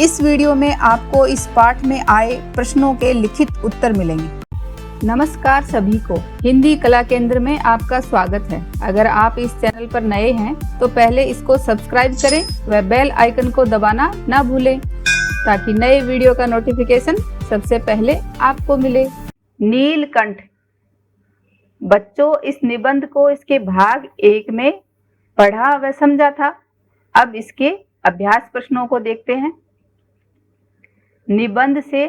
इस वीडियो में आपको इस पाठ में आए प्रश्नों के लिखित उत्तर मिलेंगे। नमस्कार सभी को, हिंदी कला केंद्र में आपका स्वागत है। अगर आप इस चैनल पर नए हैं तो पहले इसको सब्सक्राइब करें व बेल आइकन को दबाना ना भूलें ताकि नए वीडियो का नोटिफिकेशन सबसे पहले आपको मिले। नीलकंठ। बच्चों, इस निबंध को इसके भाग 1 में पढ़ा व समझा था। अब इसके अभ्यास प्रश्नों को देखते हैं। निबंध से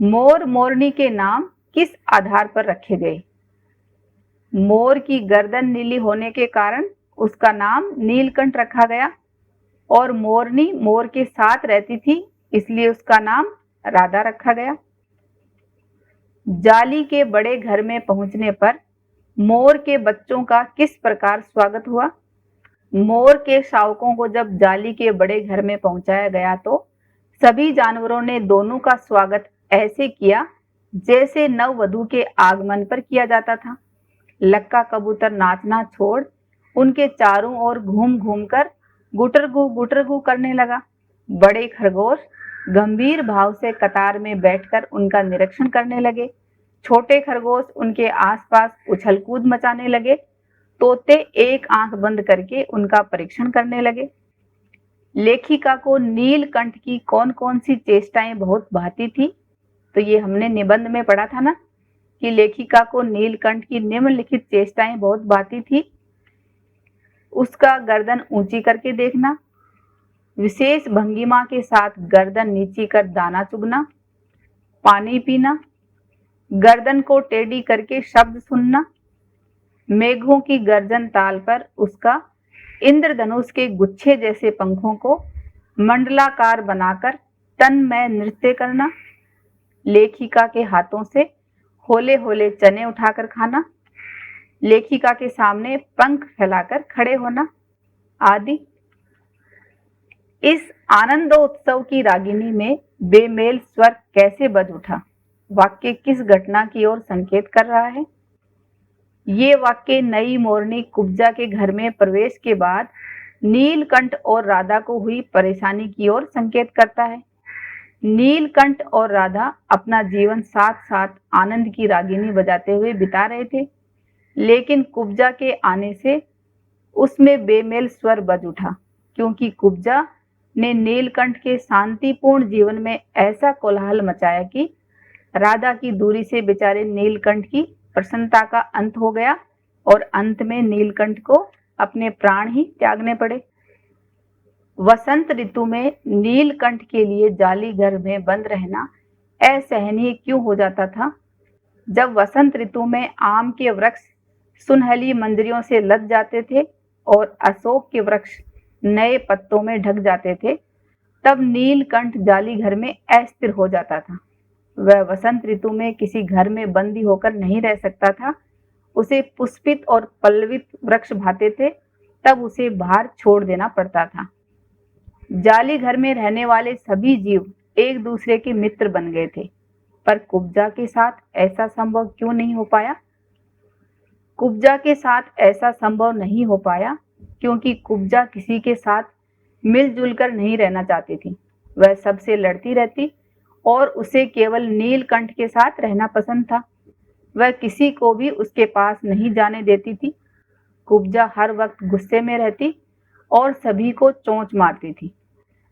मोर मोरनी के नाम किस आधार पर रखे गए? मोर की गर्दन नीली होने के कारण उसका नाम नीलकंठ रखा गया और मोरनी मोर के साथ रहती थी, इसलिए उसका नाम राधा रखा गया। जाली के बड़े घर में पहुंचने पर मोर के बच्चों का किस प्रकार स्वागत हुआ? मोर के शावकों को जब जाली के बड़े घर में पहुंचाया गया तो सभी जानवरों ने दोनों का स्वागत ऐसे किया जैसे नववधू के आगमन पर किया जाता था। लक्का कबूतर नाचना छोड़ उनके चारों ओर घूम घूम कर गुटरगू करने लगा। बड़े खरगोश गंभीर भाव से कतार में बैठकर उनका निरीक्षण करने लगे। छोटे खरगोश उनके आसपास उछल कूद मचाने लगे। तोते एक आंख बंद करके उनका परीक्षण करने लगे। लेखिका को नीलकंठ की कौन कौन सी चेष्टाएं बहुत भाती थी? तो ये हमने निबंध में पढ़ा था ना कि लेखिका को नीलकंठ की निम्नलिखित चेष्टाएं बहुत भाती थी। उसका गर्दन ऊंची करके देखना, विशेष भंगिमा के साथ गर्दन नीची कर दाना चुगना, पानी पीना, गर्दन को टेढ़ी करके शब्द सुनना, मेघों की गर्जन ताल पर उसका इंद्रधनुष के गुच्छे जैसे पंखों को मंडलाकार बनाकर तन में नृत्य करना, लेखिका के हाथों से होले होले चने उठाकर खाना, लेखिका के सामने पंख फैलाकर खड़े होना आदि। इस आनंदोत्सव की रागिनी में बेमेल स्वर कैसे बज उठा? वाक्य किस घटना की ओर संकेत कर रहा है? ये वाक्य नई मोरनी कुब्जा के घर में प्रवेश के बाद नीलकंठ और राधा को हुई परेशानी की ओर संकेत करता है। नीलकंठ और राधा अपना जीवन साथ साथ आनंद की रागिनी बजाते हुए बिता रहे थे, लेकिन कुब्जा के आने से उसमें बेमेल स्वर बज उठा, क्योंकि कुब्जा ने नीलकंठ के शांतिपूर्ण जीवन में ऐसा कोलाहल मचाया कि राधा की दूरी से बेचारे नीलकंठ की प्रसन्नता का अंत हो गया और अंत में नीलकंठ को अपने प्राण ही त्यागने पड़े। वसंत ऋतु में नीलकंठ के लिए जाली घर में बंद रहना असहनीय क्यों हो जाता था? जब वसंत ऋतु में आम के वृक्ष सुनहली मंजरियों से लद जाते थे और अशोक के वृक्ष नए पत्तों में ढक जाते थे, तब नीलकंठ जाली घर में अस्थिर हो जाता था। वह वसंत ऋतु में किसी घर में बंदी होकर नहीं रह सकता था। उसे पुष्पित और पल्लवित वृक्ष भाते थे, तब उसे बाहर छोड़ देना पड़ता था। जाली घर में रहने वाले सभी जीव एक दूसरे के मित्र बन गए थे, पर कुब्जा के साथ ऐसा संभव क्यों नहीं हो पाया? कुब्जा के साथ ऐसा संभव नहीं हो पाया क्योंकि कुब्जा किसी के साथ मिलजुल कर नहीं रहना चाहती थी। वह सबसे लड़ती रहती और उसे केवल नीलकंठ के साथ रहना पसंद था। वह किसी को भी उसके पास नहीं जाने देती थी। कुब्जा हर वक्त गुस्से में रहती और सभी को चोंच मारती थी।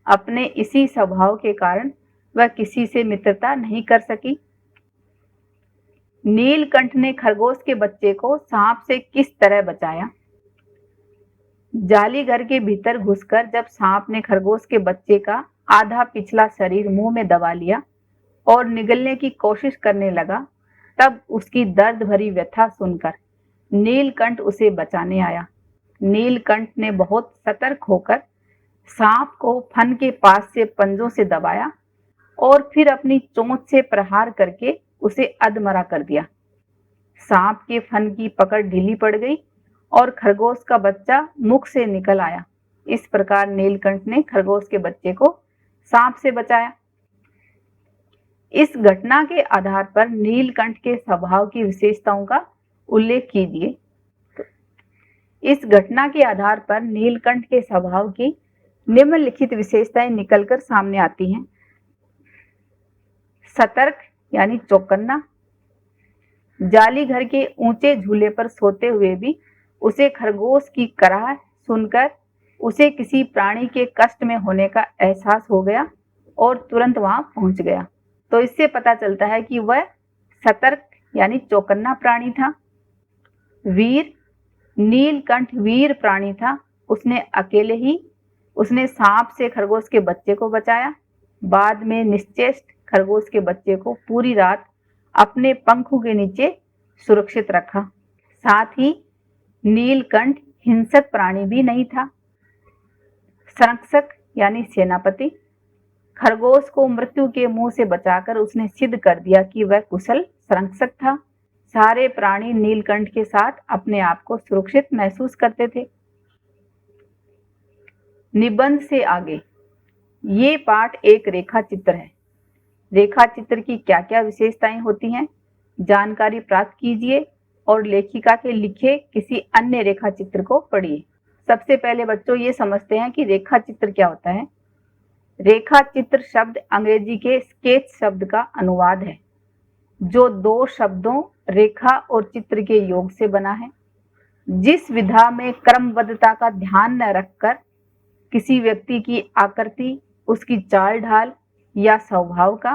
अपने इसी स्वभाव के कारण वह किसी से मित्रता नहीं कर सकी। नीलकंठ ने खरगोश के बच्चे को सांप से किस तरह बचाया? जाली घर के भीतर घुसकर जब सांप ने खरगोश के बच्चे का आधा पिछला शरीर मुंह में दबा लिया और निगलने की कोशिश करने लगा, तब उसकी दर्द भरी व्यथा सुनकर नीलकंठ उसे बचाने आया। नीलकंठ ने बहुत सतर्क होकर सांप को फन के पास से पंजों से दबाया और फिर अपनी चोंच से प्रहार करके उसे अधमरा कर दिया। सांप के फन की पकड़ ढीली पड़ गई और खरगोश का बच्चा मुख से निकल आया। इस प्रकार नीलकंठ ने खरगोश के बच्चे को सांप से बचाया। इस घटना के आधार पर नीलकंठ के स्वभाव की विशेषताओं का उल्लेख कीजिए। इस घटना के आधार पर नीलकंठ के स्वभाव की निम्नलिखित विशेषताएं निकलकर सामने आती हैं। सतर्क यानी चौकन्ना, जाली घर के ऊंचे झूले पर सोते हुए भी उसे खरगोश की कराह सुनकर उसे किसी प्राणी के कष्ट में होने का एहसास हो गया और तुरंत वहां पहुंच गया। तो इससे पता चलता है कि वह सतर्क यानी चौकन्ना प्राणी था। वीर, नीलकंठ वीर प्राणी था। उसने अकेले ही सांप से खरगोश के बच्चे को बचाया। बाद में निश्चेष्ट खरगोश के बच्चे को पूरी रात अपने पंखों के नीचे सुरक्षित रखा। साथ ही नीलकंठ हिंसक प्राणी भी नहीं था। संरक्षक यानी सेनापति, खरगोश को मृत्यु के मुंह से बचाकर उसने सिद्ध कर दिया कि वह कुशल संरक्षक था। सारे प्राणी नीलकंठ के साथ अपने आप को सुरक्षित महसूस करते थे। निबंध से आगे ये पाठ एक रेखा चित्र है। रेखा चित्र की क्या क्या विशेषताएं होती हैं, जानकारी प्राप्त कीजिए और लेखिका के लिखे किसी अन्य रेखा चित्र को पढ़िए। सबसे पहले बच्चों ये समझते हैं कि रेखा चित्र क्या होता है। रेखा चित्र शब्द अंग्रेजी के स्केच शब्द का अनुवाद है, जो दो शब्दों रेखा और चित्र के योग से बना है। जिस विधा में क्रमबद्धता का ध्यान न रखकर किसी व्यक्ति की आकृति, उसकी चाल ढाल या स्वभाव का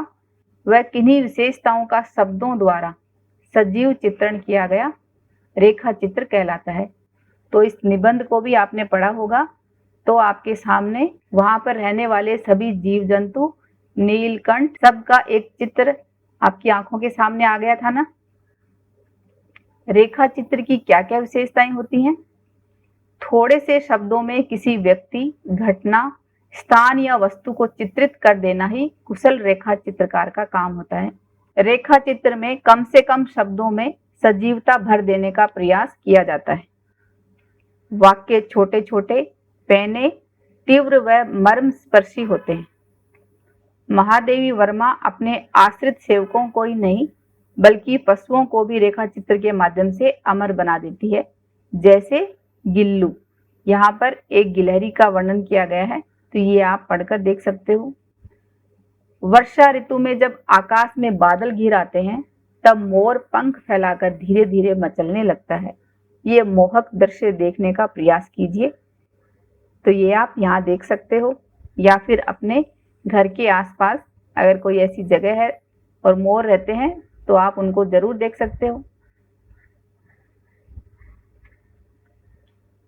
व किन्हीं विशेषताओं का शब्दों द्वारा सजीव चित्रण किया गया रेखा चित्र कहलाता है। तो इस निबंध को भी आपने पढ़ा होगा। तो आपके सामने वहां पर रहने वाले सभी जीव जंतु, नीलकंठ, सबका एक चित्र आपकी आंखों के सामने आ गया था ना। रेखा चित्र की क्या क्या विशेषताएं होती हैं। थोड़े से शब्दों में किसी व्यक्ति, घटना, स्थान या वस्तु को चित्रित कर देना ही कुशल रेखा चित्रकार का काम होता है। रेखा चित्र में कम से कम शब्दों में सजीवता भर देने का प्रयास किया जाता है। वाक्य छोटे छोटे, पैने, तीव्र व मर्मस्पर्शी होते हैं। महादेवी वर्मा अपने आश्रित सेवकों को ही नहीं बल्कि पशुओं को भी रेखा चित्र के माध्यम से अमर बना देती है। जैसे गिल्लू, यहाँ पर एक गिलहरी का वर्णन किया गया है, तो ये आप पढ़कर देख सकते हो। वर्षा ऋतु में जब आकाश में बादल घिर आते हैं तब मोर पंख फैलाकर धीरे धीरे मचलने लगता है। ये मोहक दृश्य देखने का प्रयास कीजिए। तो ये आप यहाँ देख सकते हो, या फिर अपने घर के आसपास अगर कोई ऐसी जगह है और मोर रहते हैं तो आप उनको जरूर देख सकते हो।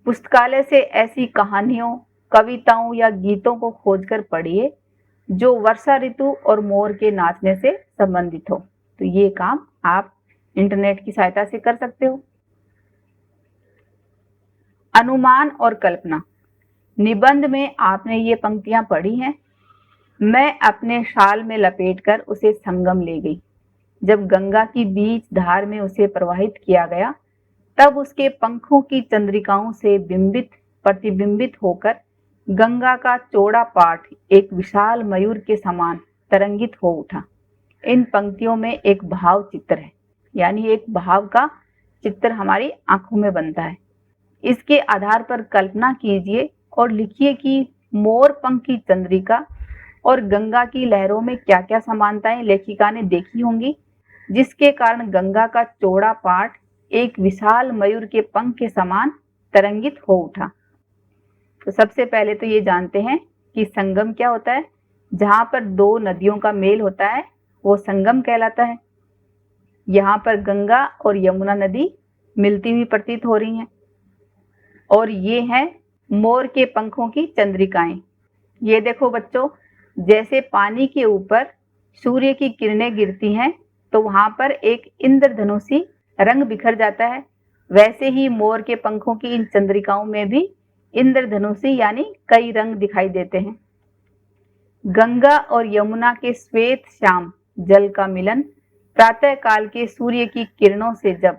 पुस्तकालय से ऐसी कहानियों, कविताओं या गीतों को खोजकर पढ़िए जो वर्षा ऋतु और मोर के नाचने से संबंधित हो। तो ये काम आप इंटरनेट की सहायता से कर सकते हो। अनुमान और कल्पना। निबंध में आपने ये पंक्तियां पढ़ी हैं। मैं अपने शाल में लपेटकर उसे संगम ले गई। जब गंगा की बीच धार में उसे प्रवाहित किया गया तब उसके पंखों की चंद्रिकाओं से बिंबित प्रतिबिंबित होकर गंगा का चौड़ा पाठ एक विशाल मयूर के समान तरंगित हो उठा। इन पंक्तियों में एक भाव चित्र है, यानी एक भाव का चित्र हमारी आंखों में बनता है। इसके आधार पर कल्पना कीजिए और लिखिए कि मोर पंख की चंद्रिका और गंगा की लहरों में क्या क्या समानताएं लेखिका ने देखी होंगी, जिसके कारण गंगा का चौड़ा पाठ एक विशाल मयूर के पंख के समान तरंगित हो उठा। तो सबसे पहले तो ये जानते हैं कि संगम क्या होता है। जहां पर दो नदियों का मेल होता है वो संगम कहलाता है। यहाँ पर गंगा और यमुना नदी मिलती हुई प्रतीत हो रही हैं और ये हैं मोर के पंखों की चंद्रिकाएं। ये देखो बच्चों, जैसे पानी के ऊपर सूर्य की किरणें गिरती हैं तो वहां पर एक इंद्रधनुषी रंग बिखर जाता है, वैसे ही मोर के पंखों की इन चंद्रिकाओं में भी इंद्रधनुषी यानी कई रंग दिखाई देते हैं। गंगा और यमुना के श्वेत श्याम जल का मिलन प्रातः काल के सूर्य की किरणों से जब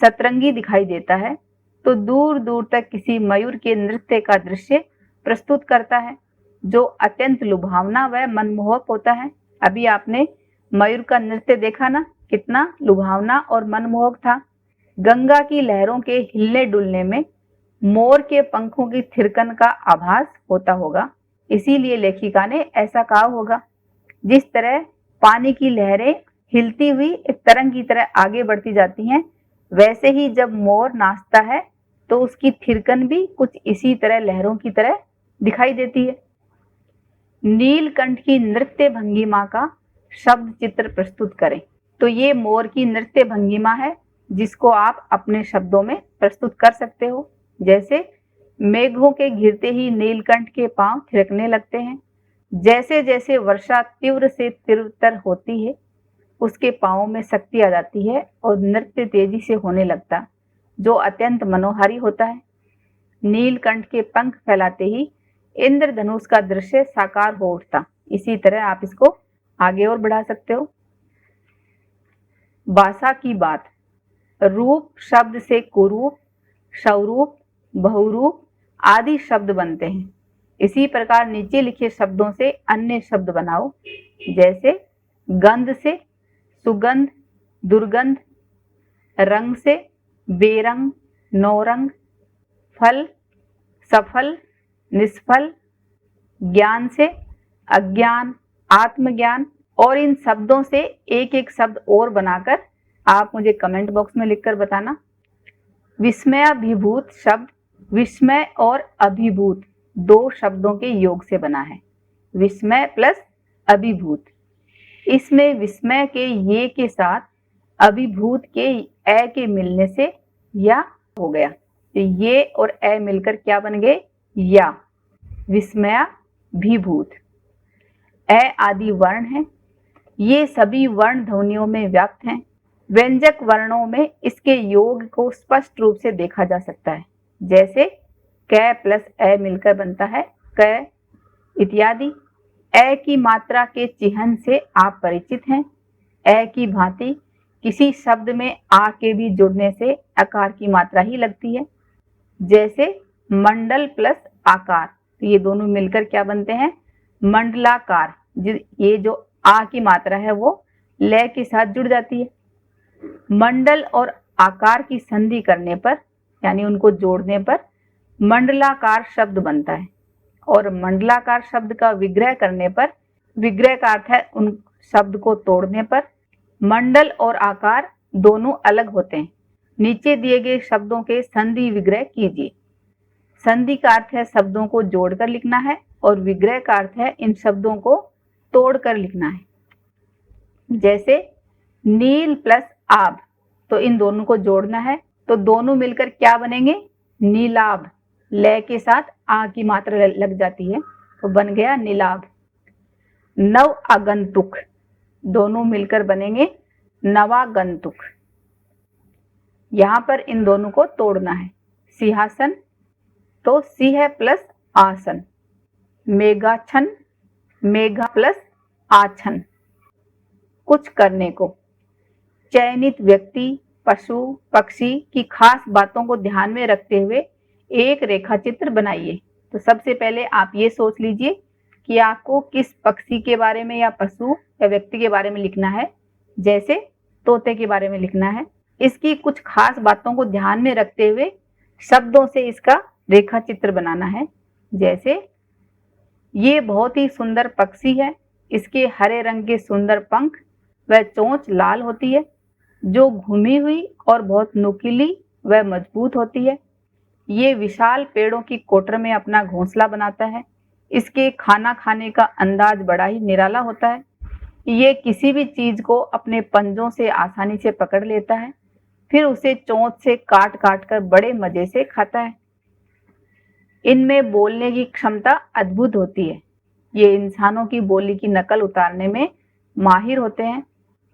सतरंगी दिखाई देता है तो दूर दूर तक किसी मयूर के नृत्य का दृश्य प्रस्तुत करता है, जो अत्यंत लुभावना व मनमोहक होता है। अभी आपने मयूर का नृत्य देखा ना, कितना लुभावना और मनमोहक था। गंगा की लहरों के हिलने डुलने में मोर के पंखों की थिरकन का आभास होता होगा, इसीलिए लेखिका ने ऐसा कहा होगा। जिस तरह पानी की लहरें हिलती हुई एक तरंग की तरह आगे बढ़ती जाती हैं, वैसे ही जब मोर नाचता है तो उसकी थिरकन भी कुछ इसी तरह लहरों की तरह दिखाई देती है। नीलकंठ की नृत्य भंगिमा का शब्द चित्र प्रस्तुत करें। तो ये मोर की नृत्य भंगिमा है, जिसको आप अपने शब्दों में प्रस्तुत कर सकते हो। जैसे मेघों के घिरते ही नीलकंठ के पांव थिरकने लगते हैं। जैसे जैसे वर्षा तीव्र से तीव्रतर होती है, उसके पांवों में शक्ति आ जाती है और नृत्य तेजी से होने लगता, जो अत्यंत मनोहारी होता है। नीलकंठ के पंख फैलाते ही इंद्रधनुष का दृश्य साकार हो उठता। इसी तरह आप इसको आगे और बढ़ा सकते हो। भाषा की बात। रूप शब्द से कुरूप, स्वरूप, बहुरूप आदि शब्द बनते हैं। इसी प्रकार नीचे लिखे शब्दों से अन्य शब्द बनाओ। जैसे गंध से सुगंध, दुर्गंध, रंग से बेरंग, नौरंग, फल, सफल, निष्फल, ज्ञान से अज्ञान, आत्मज्ञान। और इन शब्दों से एक एक शब्द और बनाकर आप मुझे कमेंट बॉक्स में लिखकर बताना। विस्मयाभिभूत शब्द विस्मय और अभिभूत दो शब्दों के योग से बना है। विस्मय प्लस अभिभूत। इसमें विस्मय के ये के साथ अभिभूत के ए के मिलने से या हो गया। तो ये और ए मिलकर क्या बन गए? या। विस्मयाभिभूत। ए आदि वर्ण हैं। ये सभी वर्ण ध्वनियों में व्याप्त हैं। व्यंजक वर्णों में इसके योग को स्पष्ट रूप से देखा जा सकता है। जैसे क प्लस ए मिलकर बनता है क इत्यादि। ए की मात्रा के चिह्न से आप परिचित हैं। ए की भांति किसी शब्द में आ के भी जुड़ने से आकार की मात्रा ही लगती है। जैसे मंडल प्लस आकार, तो ये दोनों मिलकर क्या बनते हैं? मंडलाकार। ये जो आ की मात्रा है वो लय के साथ जुड़ जाती है। मंडल और आकार की संधि करने पर, यानी उनको जोड़ने पर मंडलाकार शब्द बनता है। और मंडलाकार शब्द का विग्रह करने पर, विग्रह का अर्थ है उन शब्द को तोड़ने पर, मंडल और आकार दोनों अलग होते हैं। नीचे दिए गए शब्दों के संधि विग्रह कीजिए। संधि का अर्थ है शब्दों को जोड़कर लिखना है और विग्रह का अर्थ है इन शब्दों को तोड़कर लिखना है। जैसे नील प्लस आब, तो इन दोनों को जोड़ना है, तो दोनों मिलकर क्या बनेंगे? नीलाभ। लय के साथ आ की मात्रा लग जाती है तो बन गया नीलाभ। नव आगंतुक, दोनों मिलकर बनेंगे नवागंतुक। यहां पर इन दोनों को तोड़ना है। सिंहासन, तो सिंह प्लस आसन। मेघाच्छन, मेघा प्लस आछन। कुछ करने को। चयनित व्यक्ति, पशु, पक्षी की खास बातों को ध्यान में रखते हुए एक रेखा चित्र बनाइए। तो सबसे पहले आप ये सोच लीजिए कि आपको किस पक्षी के बारे में या पशु या व्यक्ति के बारे में लिखना है। जैसे तोते के बारे में लिखना है। इसकी कुछ खास बातों को ध्यान में रखते हुए शब्दों से इसका रेखा चित्र बनाना है। जैसे ये बहुत ही सुंदर पक्षी है, इसके हरे रंग के सुंदर पंख व चोंच लाल होती है, जो घूमी हुई और बहुत नुकीली व मजबूत होती है। ये विशाल पेड़ों की कोटर में अपना घोंसला बनाता है। इसके खाना खाने का अंदाज बड़ा ही निराला होता है। ये किसी भी चीज को अपने पंजों से आसानी से पकड़ लेता है, फिर उसे चोंच से काट काट कर बड़े मजे से खाता है। इनमें बोलने की क्षमता अद्भुत होती है। ये इंसानों की बोली की नकल उतारने में माहिर होते हैं।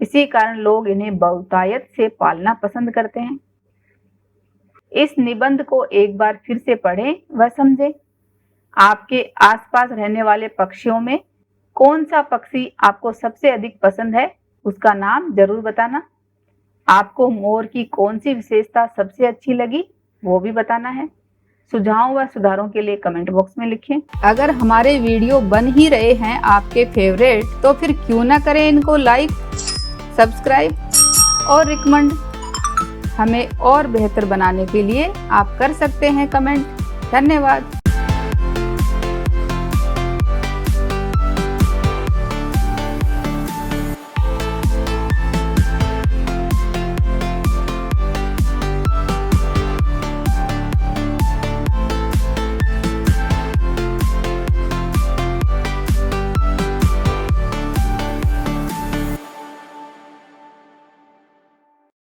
इसी कारण लोग इन्हें बहुतायत से पालना पसंद करते हैं। इस निबंध को एक बार फिर से पढ़ें व समझें। आपके आसपास रहने वाले पक्षियों में कौन सा पक्षी आपको सबसे अधिक पसंद है, उसका नाम जरूर बताना। आपको मोर की कौन सी विशेषता सबसे अच्छी लगी, वो भी बताना है। सुझावों व सुधारों के लिए कमेंट बॉक्स में लिखें। अगर हमारे वीडियो बन ही रहे हैं आपके फेवरेट, तो फिर क्यों ना करें इनको लाइक, सब्सक्राइब और रिकमेंड। हमें और बेहतर बनाने के लिए आप कर सकते हैं कमेंट। धन्यवाद।